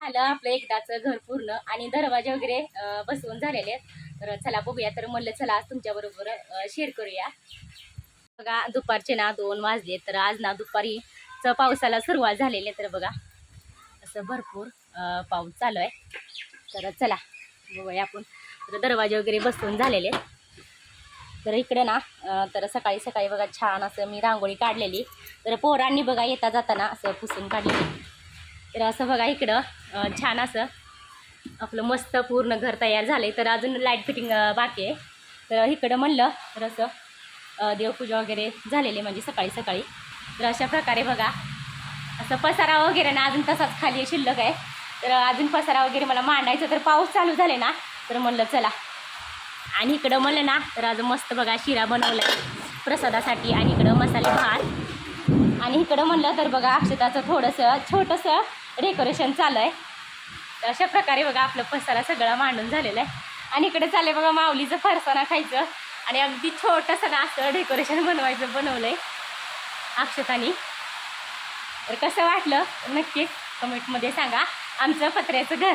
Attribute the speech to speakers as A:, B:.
A: झालं आपलं एकदाच घर पूर्ण आणि दरवाजे वगैरे बसवून झालेले आहेत. तर चला बघूया. तर म्हणलं चला आज तुमच्या बरोबर शेअर करूया. बघा दुपारचे ना 2 वाजले. तर आज ना दुपारी पावसाला सुरुवात झालेली आहे. तर बघा असं भरपूर पाऊस चालू आहे. तर चला बघूया आपण. तर दरवाजे वगैरे बसवून झालेले. तर इकडे ना तर सकाळी सकाळी बघा छान असं मी रांगोळी काढलेली. तर पोरांनी बघा येता जाताना असं पुसून काढलेली. तर असं बघा इकडं छान असं आपलं मस्त पूर्ण घर तयार झाले. तर अजून लाईट फिटिंग बाकी आहे. तर इकडं म्हणलं तर असं देवपूजा वगैरे झालेली म्हणजे सकाळी सकाळी. तर अशा प्रकारे बघा असं पसारा वगैरे ना अजून तसाच खाली शिल्लक आहे. तर अजून पसारा वगैरे मला मांडायचं. तर पाऊस चालू झाले ना तर म्हणलं चला. आणि इकडं म्हणलं ना तर आज मस्त बघा शिरा बनवला आहे प्रसादासाठी. आणि इकडं मसाले भात. आणि इकडं म्हणलं तर बघा अक्षताचं थोडंसं छोटंसं डेकोरेशन चालू आहे. तर अशा प्रकारे बघा आपलं पसारा सगळा मांडून झालेलं आहे. आणि इकडे चालले बघा माऊलीचं फरसाणा खायचं. आणि अगदी छोटंसं ना असं डेकोरेशन बनवलं आहे अक्षतानी. तर कसं वाटलं नक्की कमेंटमध्ये सांगा. आमचं पत्र्याचं घर